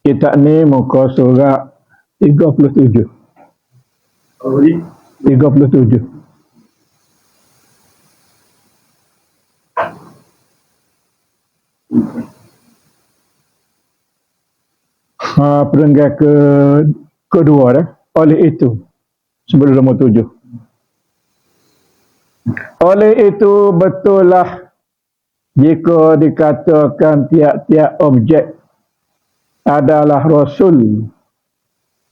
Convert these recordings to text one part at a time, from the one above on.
Kita ni muka surat 37. Oh, ni 37. Perenggan kedua dah. Oleh itu, sebelum nombor 7. Oleh itu, betullah jika dikatakan tiap-tiap objek adalah Rasul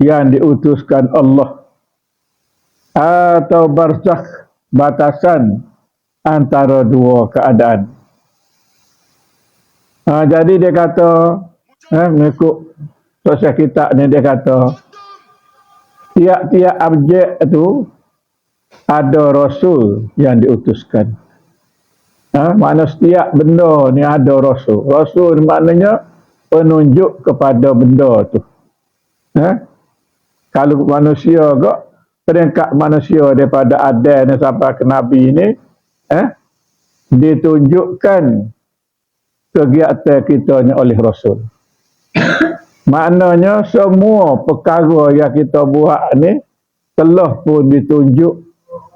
yang diutuskan Allah atau barzakh, batasan antara dua keadaan. Jadi dia kata, mengikut sosial kita ni, dia kata tiap-tiap objek itu ada Rasul yang diutuskan. Maknanya setiap benda ni ada Rasul. Rasul maknanya penunjuk kepada benda tu. Kalau manusia ke, peringkat manusia daripada Adam sampai ke Nabi ni, ditunjukkan kegiatan kita ni oleh Rasul. Maknanya semua perkara yang kita buat ni telah pun ditunjuk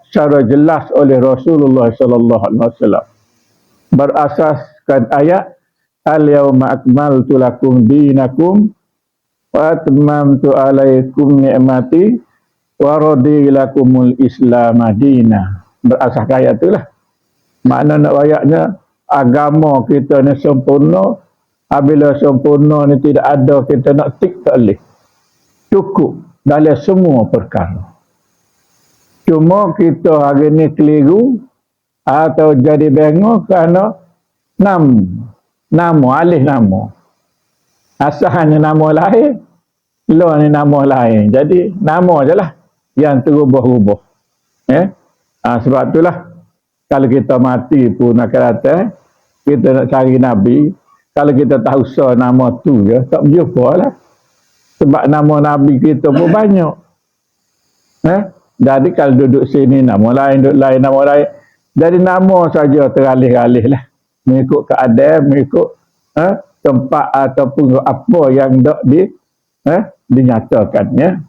secara jelas oleh Rasulullah sallallahu alaihi wasallam. Berasaskan ayat al-yauma akmaltu lakum dinakum wa atmamtu alaikum ni'mati wa raditu lakumul islam madina. Berasaskan ayat itulah. Makna nak ayatnya agama kita ni sempurna. Apabila sempurna ni tidak ada, kita nak tik tak boleh. Cukup dalam semua perkara. Cuma kita hari ni keliru atau jadi bengok kerana nama, alih nama. Asalnya nama lain, lo ni nama lain. Jadi nama je lah yang terubah-ubah. Sebab itulah kalau kita mati pun akan datang, kita nak cari Nabi. Kalau kita tahu nama tu je, tak berjumpa lah. Sebab nama Nabi kita pun banyak. Jadi kalau duduk sini nama lain, duduk lain nama lain. Jadi nama saja teralih-alih lah. Mengikut keadaan, mengikut tempat ataupun apa yang tak dinyatakan. Ya.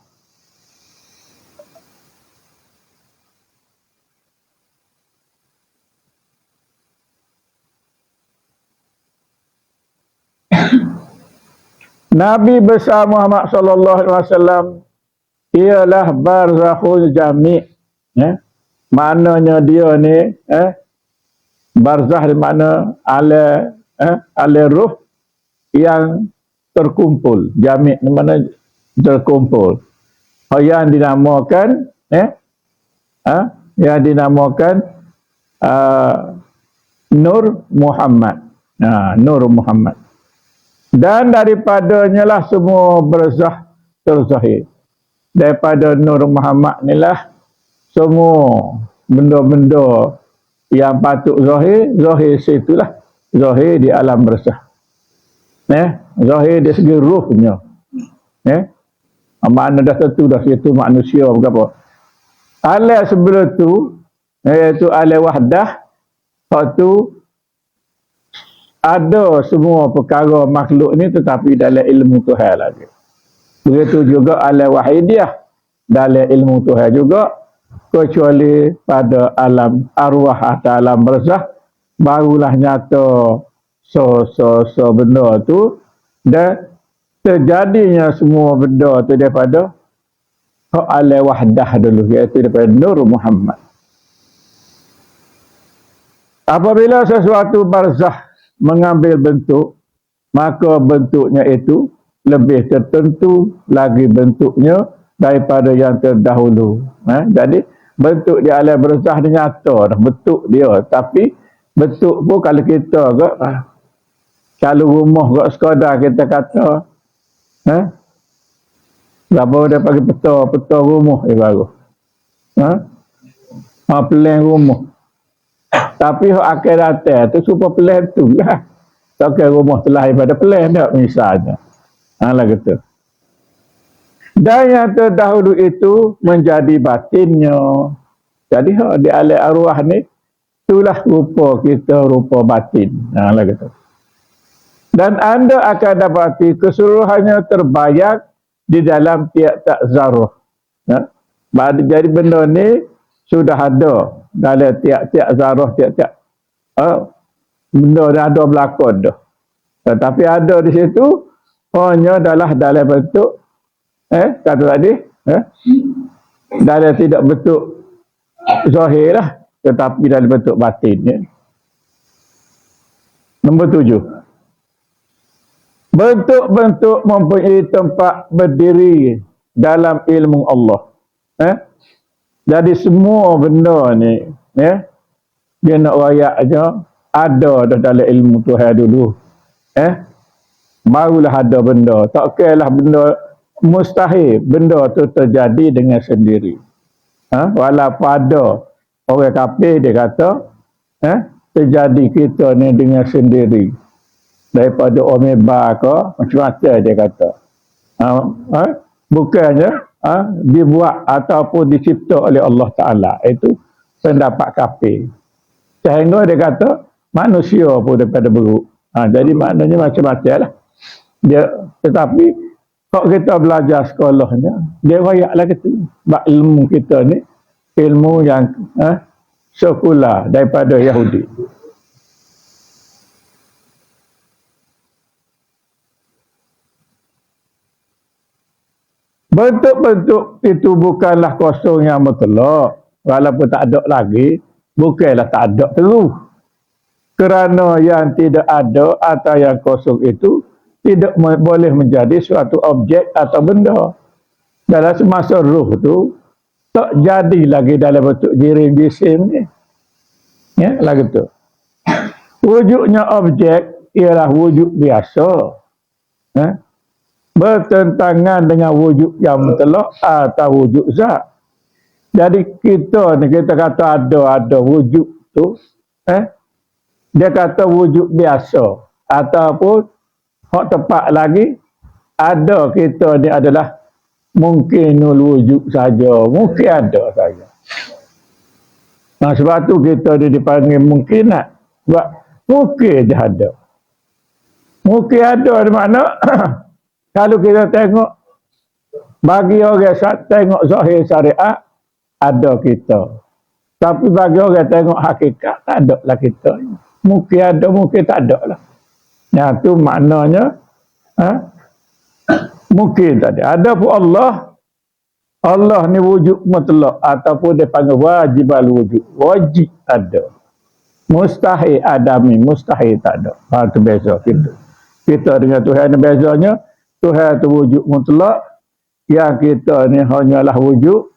Nabi besar Muhammad sallallahu alaihi wasallam ialah barzakhul jami'. Maknanya dia ni barzakh di mana ala ruh yang terkumpul. Jami' di mana terkumpul. Yang dinamakan Nur Muhammad. Nur Muhammad. Dan daripadanya lah semua barzakh terzahir. Daripada Nur Muhammad ni lah semua benda-benda yang patut zahir, zahir situlah. Zahir di alam barzakh. Zahir di segi ruhnya. Makna dah tentu dah situ manusia berapa. Alam sebelum tu, iaitu alam wahdah, tu ada semua perkara makhluk ni tetapi dalam ilmu Tuhan lagi. Begitu juga alam wahidiyah dalam ilmu Tuhan juga, kecuali pada alam arwah atau alam barzakh barulah nyata benda tu, dan terjadinya semua benda tu daripada alam wahdah dulu, iaitu daripada Nur Muhammad. Apabila sesuatu barzakh mengambil bentuk, maka bentuknya itu lebih tertentu lagi bentuknya daripada yang terdahulu. Jadi bentuk di alam barzakh dia nyata dah, bentuk dia. Tapi bentuk pun kalau kita kalau rumah kot sekadar kita kata berapa dia bagi peta rumah baru. Plan rumah. Tapi akhir datang tu super plan tu lah. Tak kira rumah telah daripada plan tak misalnya. Lah gitu. Dan yang terdahulu itu menjadi batinnya. Jadi di alam arwah ni itulah rupa kita, rupa batin. Lah gitu. Dan anda akan dapati keseluruhannya terbayang di dalam tiap-tiap zarah. Ya. Jadi benda ni sudah ada dalam tiap-tiap zarah, tiap-tiap benda ni ada berlakon dah. Tetapi ada di situ hanya adalah dalam bentuk kata tadi dalam tidak bentuk zahir lah, tetapi dalam bentuk batin. Ya. Nombor 7. Bentuk-bentuk mempunyai tempat berdiri dalam ilmu Allah. Jadi semua benda ni dia nak rayak aja ada dah dalam ilmu Tuhan dulu. Barulah ada benda. Tak kira lah benda mustahil benda tu terjadi dengan sendiri. Walaupun ada orang kafir dia kata terjadi kita ni dengan sendiri. Daripada omeba ke macam-macam dia kata. Bukannya dibuat ataupun dicipta oleh Allah Ta'ala. Itu pendapat kafir. Sehingga dia kata manusia pun daripada beruk. Jadi maknanya macam-macam lah. Tetapi kalau kita belajar sekolahnya, dia rayaklah kita. Sebab ilmu kita ni ilmu yang sekular daripada Yahudi. Bentuk-bentuk itu bukanlah kosong yang mutlak. Walaupun tak ada lagi, bukanlah tak ada terus. Kerana yang tidak ada atau yang kosong itu tidak boleh menjadi suatu objek atau benda. Dalam semasa ruh tu tak jadi lagi dalam bentuk jisim ni. Ya, lagi tu. Wujudnya objek ialah wujud biasa. Bertentangan dengan wujud yang mutlak atau wujud zat. Jadi kita ni kita kata ada wujud tu dia kata wujud biasa ataupun hak tepat lagi ada kita ni adalah mungkinul wujud saja, mungkin ada saja. Sebab tu kita ni dipanggil mungkinat. Sebab mungkin dia ada. Mungkin ada di mana kalau kita tengok bagi orang tengok zahir syariat ada kita. Tapi bagi orang tengok hakikat tak ada lah kita. Mungkin ada, mungkin tak ada lah. Yang tu maknanya mungkin tak ada. Ada pun Allah ni wujud mutlak ataupun dia panggil wajibal wujud. Wajib ada. Mustahil adami, mustahil tak ada. Itu beza kita. Kita dengan Tuhan ni bezanya, Tuhan tu wujud mutlak, yang kita ni hanyalah wujud.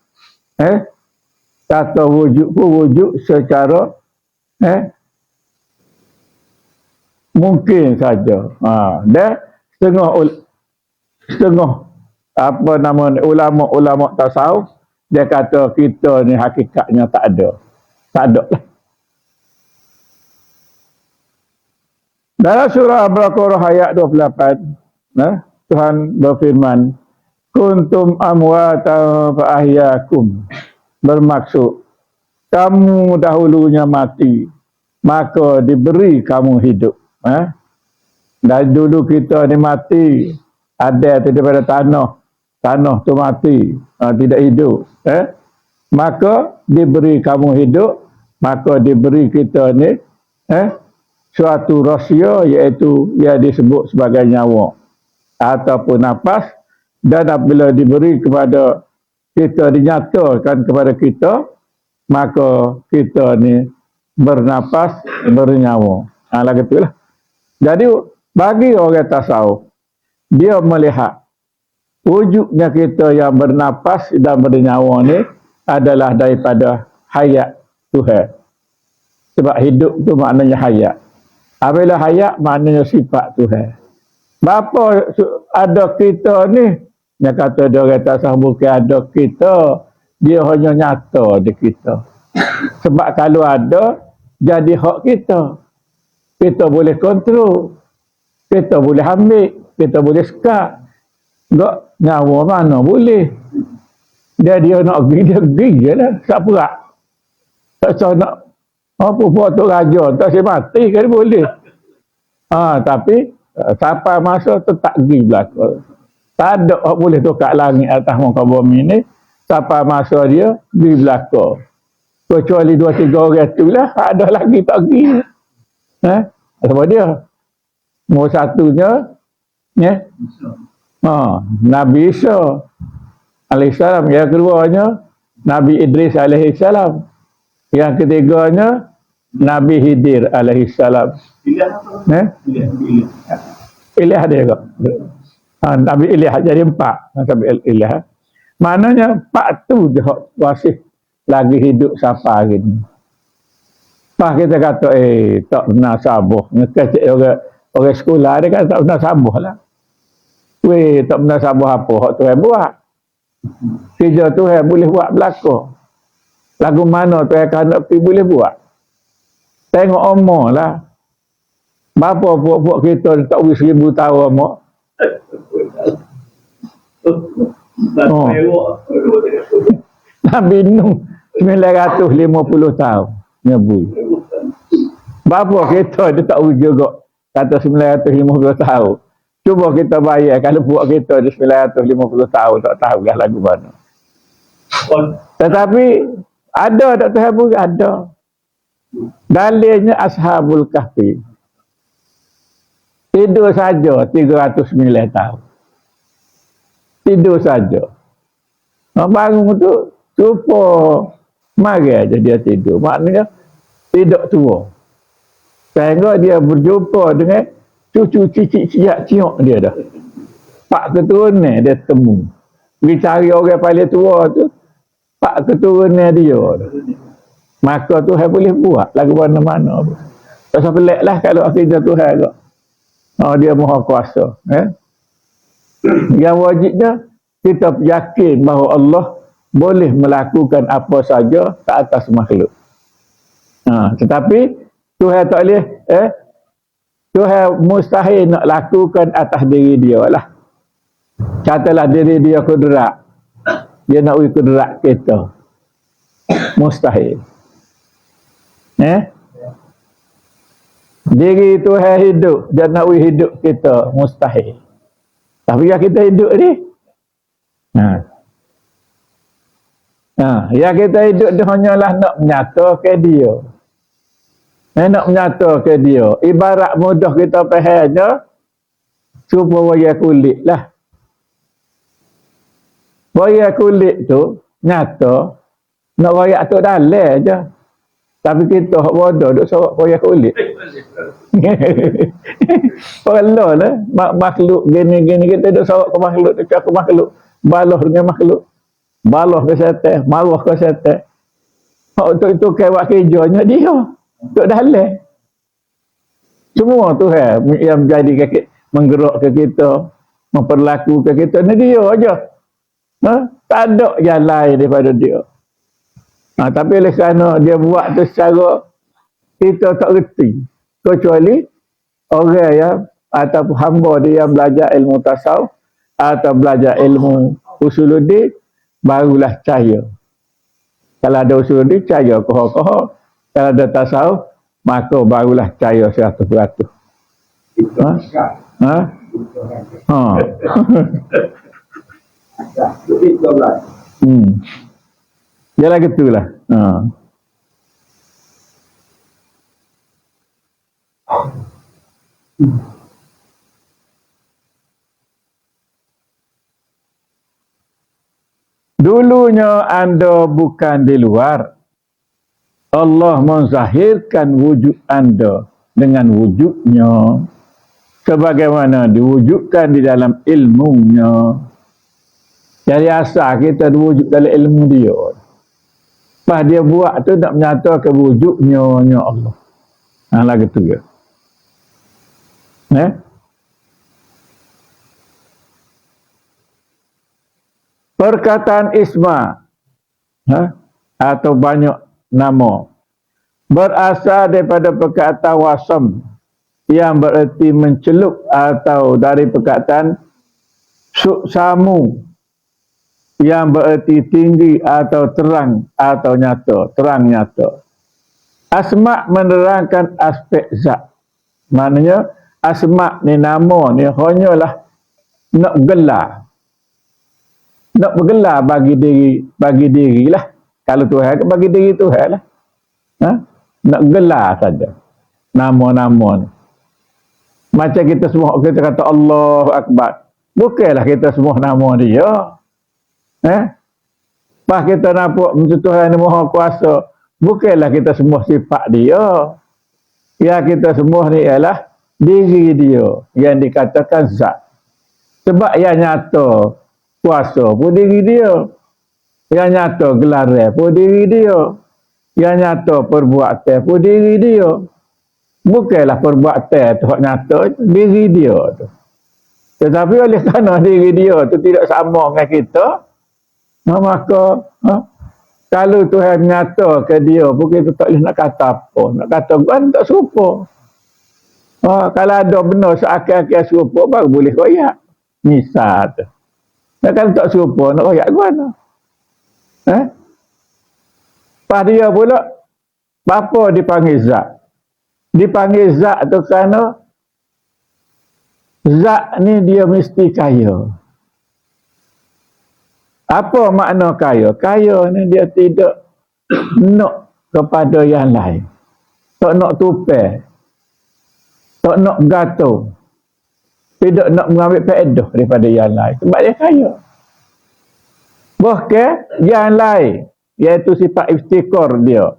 Kata wujud pun wujud secara mungkin saja. Dan setengah apa nama ulama tasawuf dia kata kita ni hakikatnya tak ada. Tak ada lah. Dalam surah Al-Baqarah ayat 28, Tuhan berfirman, kuntum amwatan fa ahyakum. Bermaksud kamu dahulunya mati, maka diberi kamu hidup. Dari dulu kita ni mati, ada daripada tanah tu mati, tidak hidup. Maka diberi kamu hidup, maka diberi kita ni suatu rahsia, iaitu yang disebut sebagai nyawa ataupun nafas. Dan apabila diberi kepada kita, dinyatakan kepada kita, maka kita ni bernafas, bernyawa. Lah gitulah. Jadi bagi orang tasawuf, dia melihat wujudnya kita yang bernafas dan bernyawa ni adalah daripada hayat Tuhan. Sebab hidup tu maknanya hayat. Apabila hayat maknanya sifat Tuhan. Bapa ada kita ni, dia kata dia orang tasawuf bukan ada kita, dia hanya nyata di kita. Sebab kalau ada, jadi hak kita. Kita boleh kontrol, kita boleh ambil, kita boleh sekat. Enggak nyawa mana boleh. Dia nak pergi, dia pergi je lah. Tak perak. Tak tahu nak apa buat tu raja, tak saya mati kan boleh. Tapi Siapa masa tu tak pergi belakang. Tak ada orang boleh tukar langit atas muka bumi ni. Siapa masa dia pergi belakang. Kecuali 2-3 orang tu lah. Ada lagi tak pergi. Sebab dia. Nombor satunya. Nabi Isa alaihissalam. Yang keduanya Nabi Idris alaihissalam. Yang ketiganya Nabi Hidir alaihissalam. Ilyas dia kok. Nabi Ilyas jadi 4. Nabi Ilyas. Maknanya 4 tu je masih lagi hidup siapa hari ni. Pas kita kata tak benar sabuh. Ngekecek orang sekolah dia kata tak benar sabuh lah. Weh, tak benar sabuh apa hak Tuhan buat. Kerja Tuhan boleh buat belakang. Lagu mana Tuhan nak pergi boleh buat. Tengok umur lah. Berapa puak-puak kita tak boleh 1000 tahun umur. Nabi Nuh 950 tahun. Nyebut. Berapa kita dia tak boleh juga kata 950 tahun. Cuba kita bayar kalau buat kita di 950 tahun tak tahu dah lagu mana. Tetapi ada tak Tuhan pun ada. Dalilnya Ashabul Kahfi. Tidur saja 309 tahun. Tidur saja. Bangun tu cuba mari aja dia tidur. Maknanya tidak tua. Sehingga dia berjumpa dengan cucu cicit ciok dia dah. Pak keturunan dia temu. Pergi cari orang paling tua tu. Pak keturunan dia dah. Maka Tuhan boleh buat lagu mana-mana. Tak usah pelik lah kalau akidah Tuhan kok. Dia maha kuasa. Yang wajibnya kita yakin bahawa Allah boleh melakukan apa saja ke atas makhluk. Tetapi Tuhan tak boleh Tuhan mustahil nak lakukan atas diri dia lah. Katalah diri dia kudrat. Dia nak uji kudrat kita. Mustahil. Diri Tuhan hidup. Dia nak uji hidup kita. Mustahil. Tapi yang kita hidup ni. Yang kita hidup dia hanyalah nak menyatakan dia. Nak menyatakan dia. Ibarat mudah kita fahamnya. Cuba wayar kulit lah. Wayar kulit tu nyata. Nak wayar tu dalai je. Tapi kita hak bodoh duk sorok wayar kulit. Allah lah. Makhluk gini-gini kita duk sorok ke makhluk. Dekat ke makhluk. Baloh dengan makhluk. Baloh ke setan. Marah ke setan. Hak untuk itu kewak kerjanya dia. Untuk dalai. Semua tu yang menjadi menggerak ke kita. Memperlaku ke kita. Ni dia aja. Tak ada yang lain daripada dia. Tapi oleh kerana dia buat tu secara kita tak reti. Kecuali orang yang ataupun hamba dia yang belajar ilmu tasawuf atau belajar ilmu usuluddin barulah cahaya. Kalau ada usuluddin cahaya koho-koho. Kalau ada tasawuf maka barulah cahaya 100%. Jalan gitulah. Dulunya anda bukan di luar. Allah menzahirkan wujud anda dengan wujudnya. Sebagaimana diwujudkan di dalam ilmunya. Jadi asal kita diwujud dalam ilmu dia. Pas dia buat tu nak menyatakan wujudnya Allah. Lagi tu ya. Perkataan isma atau banyak nama berasal daripada perkataan wasam yang bererti mencelup atau dari perkataan suksamu yang bererti tinggi atau terang atau nyata, terang nyata. Asma menerangkan aspek zat. Maknanya asma ni nama ni hanyalah nak bergelar bagi diri lah. Kalau Tuhan bagi diri Tuhan lah. Nak gelar saja nama-nama ni. Macam kita semua kita kata Allahu Akbar, bukanlah kita semua nama dia. Pas kita nampak Tuhan ni Maha Kuasa, bukanlah kita semua sifat dia. Yang kita semua ni ialah diri dia yang dikatakan zat. Sebab yang nyata kuasa pun diri dia. Yang nyata gelar pun diri dia. Yang nyata perbuatan pun diri dia. Bukanlah perbuatan tu hak nyata, diri dia tu. Tetapi oleh kerana diri dia tu tidak sama dengan kita, maka kalau Tuhan nyata ke dia, pun kita tak boleh nak kata apa. Nak kata kan tak serupa. Kalau ada benda seakan-akan serupa, baru boleh koyak. Misal tu. Kalau tak serupa, nak koyak ke mana? Pas dia pula, apa dipanggil zat? Dipanggil zat tu kerana zat ni dia mesti kaya. Apa makna kaya? Kaya ni dia tidak nak kepada yang lain. Tak nak tupai. Tak nak gato. Tidak nak mengambil faedah daripada yang lain. Sebab dia kaya. Bahkan yang lain, iaitu sifat iftikar dia.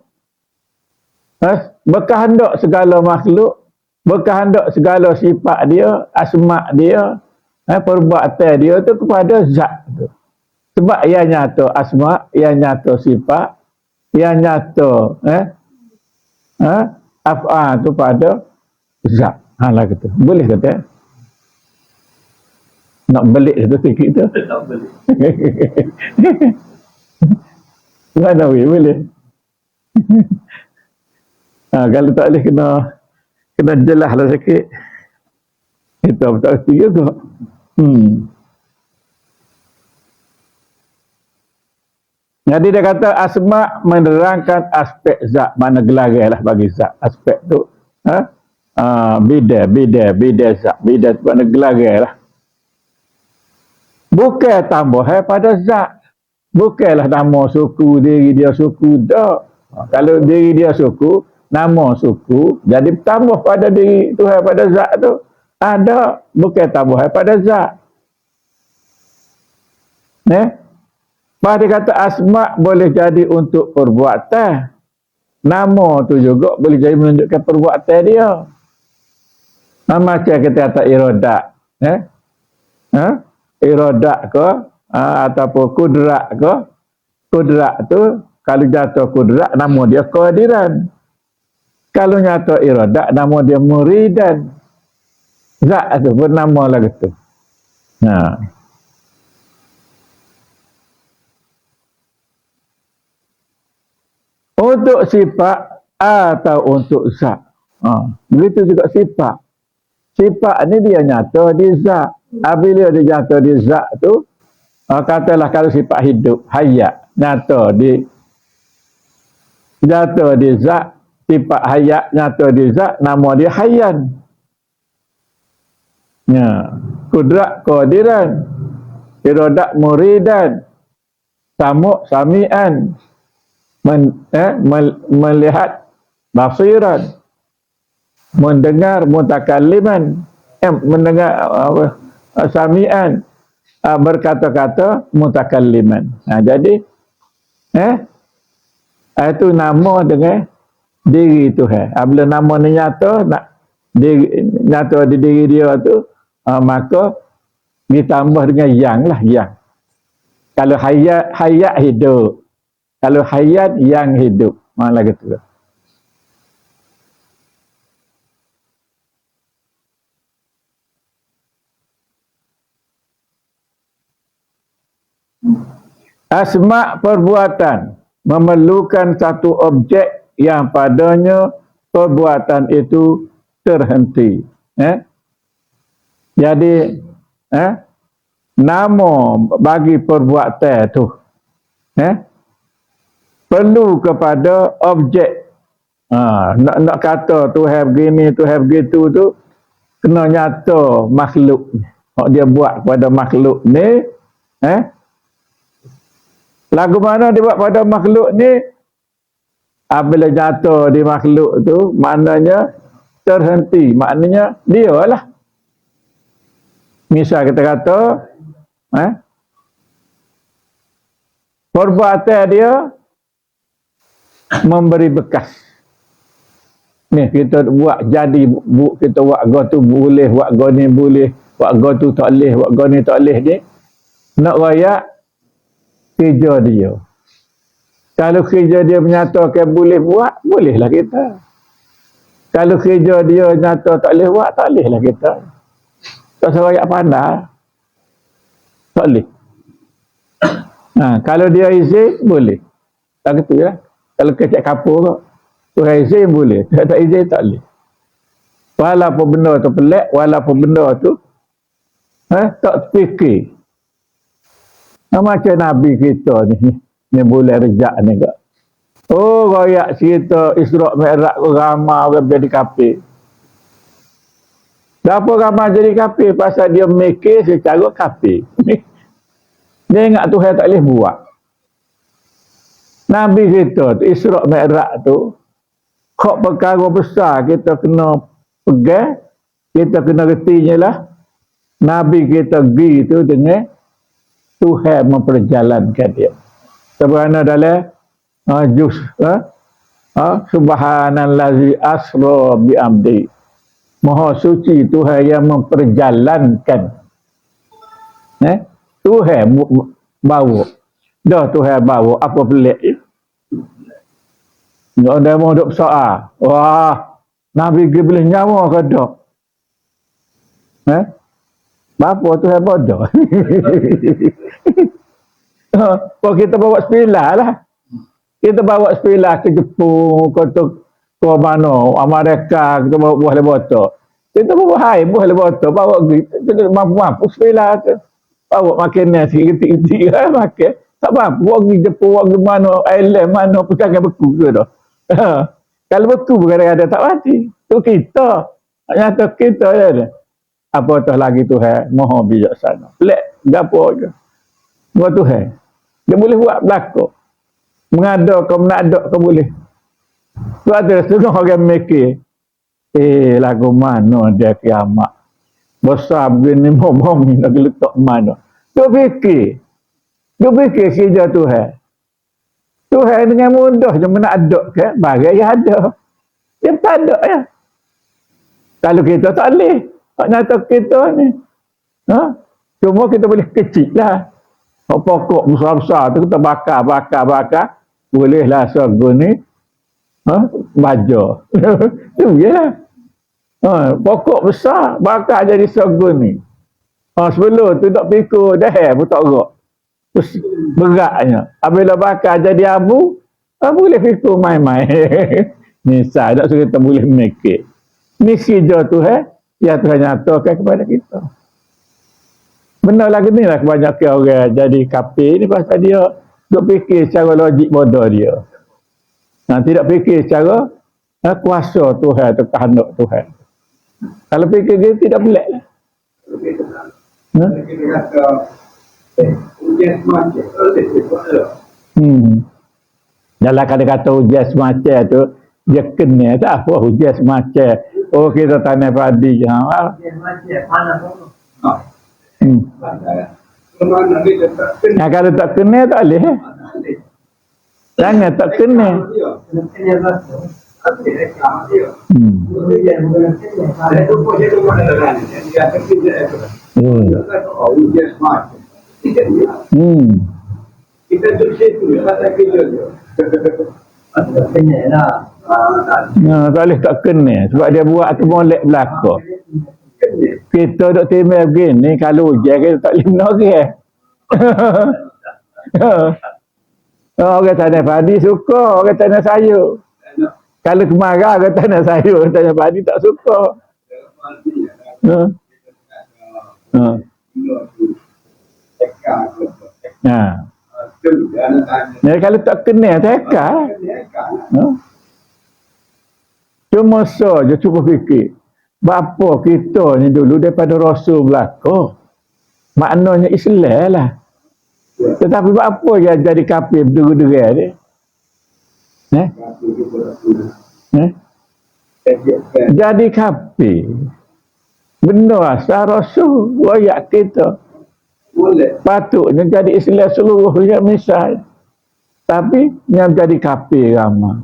Berkehendak segala makhluk, berkehendak segala sifat dia, asma dia, perbuatan dia tu kepada zat tu. Sebab yang nyata asma, yang nyata sifat, yang nyata af'al tu pada zat. Lah kata. Boleh kata? Nak belik tu sikit tu. Tak boleh. Mana boleh? Kalau tak boleh kena jelas lah sikit. Kita tak mesti juga. Jadi dia kata asma menerangkan aspek zat, mana gelarai lah bagi zat. Aspek tu beda zat. Beda tu mana gelarai lah. Bukan tambah pada zat. Bukanlah nama suku, diri dia suku, dah. Kalau diri dia suku, nama suku, jadi tambah pada diri Tuhan pada zat tu. Ada, bukan tambah pada zat. Pas dia kata asma boleh jadi untuk perbuatan. Nama tu juga boleh jadi menunjukkan perbuatan dia. Macam kita kata iradat. Iradat ke, ataupun kudrat ke. Kudrat tu, kalau jatuh kudrat, nama dia kehadiran. Kalau nyata iradat, nama dia muridan. Zat tu pun nama lagu tu. Untuk sifat atau untuk zat. Begitu juga sifat. Sifat ni dia nyata di zat. Bila dia nyata di zat tu, katalah kalau sifat hidup, hayat, nyata di zat, sifat hayat nyata di zat, nama dia hayyan. Kudrat kehadiran, iradat muridan, samuk samian, melihat basiran, mendengar mutakalliman, mendengar samian, berkata-kata mutakalliman. Jadi itu nama dengan diri Tuhan. Bila nama ni nyata, nyata di diri dia tu, maka ditambah dengan yang lah, yang. Kalau hayat hidup. Kalau hayat yang hidup. Malah gitu. Asma perbuatan memerlukan satu objek yang padanya perbuatan itu terhenti. Jadi nama bagi perbuatan tu perlu kepada objek. Nak kata Tuhan begini, Tuhan begitu tu, kena nyata makhluk ni. Hak dia buat pada makhluk ni, lagu mana dia buat pada makhluk ni, apabila nyata di makhluk tu, maknanya terhenti, maknanya dia lah. Misal kita kata, perbuatan dia memberi bekas. Ni kita buat jadi, kita buat go tu boleh, buat go ni boleh, buat go tu tak boleh, buat go ni tak boleh ni. Nak rayak kerja dia. Kalau kerja dia menyatakan boleh buat, bolehlah kita. Kalau kerja dia nyata tak boleh buat, tak bolehlah kita. Tak usah rayak pandai. Tak boleh. Kalau dia izin, boleh. Tak gitu lah. Kalau kecek kapur tu, Tuhan izin boleh. Tak izin tak boleh. Walaupun benda tu pelik, walaupun benda tu tak fikir. Macam Nabi kita ni boleh rejak ni kak. Oh, rakyat cerita Isra' Mi'raj ramai orang jadi kafir. Kenapa ramai jadi kafir? Pasal dia mikir secara kafir. Dia ingat Tuhan tak boleh buat. Nabi kita tu, Isra' Mi'raj tu, kok perkara besar kita kena pegang, kita kena retinya lah. Nabi kita pergi tu dengan Tuhan memperjalankan dia. Sebenarnya dalam juz Subhanallazi asra bi amdi. Maha suci Tuhan yang memperjalankan. Tuhan bawa. Dah Tuhan bawa apa pelik je. Dia mau duk soal. Wah, Nabi pergi boleh nyawa ke tak? Bapa Tuhan bodoh. Kalau kita bawa sepilah lah. Kita bawa sepilah ke Jepun, ke mana, Amerika, kita bawa buah lebota. Kita bawa buah lebota, bawa kita mampu sepilah tu. Bawa makanan sikit-sikit makan. Tak mampu, pergi Jepun, pergi mana, island mana, pecahan beku ke dah. Kalau beku kadang-kadang tak mati. Tu kita. Nyata kita je. Apatah lagi Tuhan, Maha bijaksana. Pelik, gapo je. Buat Tuhan. Dia boleh buat belakang. Mengadak ke menadak ke boleh. Sebab tu setengah orang mikir, lagu mana dia kiamat. Besar begini, bom-bom nak letak mana. Dia fikir. Dia fikir kerja Tuhan. Tuhan dengan mudah je menadak ke, bagai yang ada. Dia tak ada ya. Kalau kita tak boleh. Tak nyata kita ni. Cuma kita boleh kecil lah. Pokok besar-besar tu kita bakar. Bolehlah sorga ni. Baja. Tu je lah. Pokok besar, bakar jadi sorga ni. Sebelum tu tak pikir, dah pun tak gerak. Terus beratnya. Apabila bakar jadi abu, boleh fikir main-main. Misal, tak suruh kita boleh mikir. Ni kerja Tuhan, ya Tuhan nyatakan kepada kita. Benar lagi ni lah kebanyakan orang jadi kafir ni pasal dia duk fikir secara logik bodoh dia. Tidak fikir secara kuasa Tuhan atau kehendak Tuhan. Kalau fikir gitu tidak boleh lah. Dalam kata-kata ujian semacam tu, dia kena tak apa ujian semacam. Oh kita tanam padi. Kalau tak kena tak boleh. Jangan tak kena. Kita duduk situ, pasal kerja dia. Tak kena lah. Tak boleh tak kena. Sebab dia buat tu molek belakang. Kita duduk timbang begini, kalau hujan kita tak boleh nak orang. Orang tanam padi suka, orang tanam sayur. Kalau kemarau, orang tanam sayur, orang tanam padi tak suka. Kalau tak kena, teka. Cuma saja cuba fikir. bapa kita ni dulu daripada Rasul belaka. Maknanya Islam lah. Tetapi apa yang jadi kafir berdua-dua dia? Jadi kafir. Benar asal Rasul wayak kita. Patutnya jadi Islam seluruhnya misal. Tapi yang jadi kafir ramai.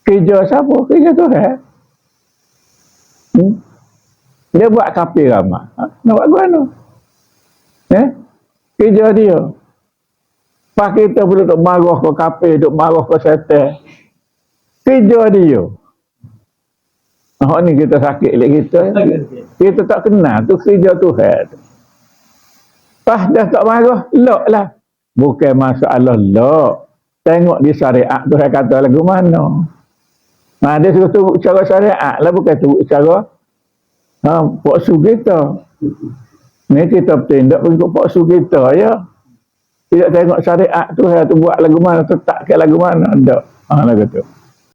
Kerja siapa? Kerja Tuhan. Dia buat kafir ramai. Nak buat mana? Kerja dia. Pak kita boleh duk marah ke kafir, duk marah ke setan. Kerja dia. Ni kita sakit lagi kita. Kita tak kenal tu kerja Tuhan. Pas dah tak marah, lok lah. Bukan masalah lok. Tengok di syariat Tuhan kata lagu mana. Dia suruh turut cara syariat lah, bukan turut cara paksu kita. Ni kita bertindak untuk paksu kita ya. Tidak tengok syariat Tuhan tu buat lagu mana, tetap ke lagu mana. Tak. Lagu tu.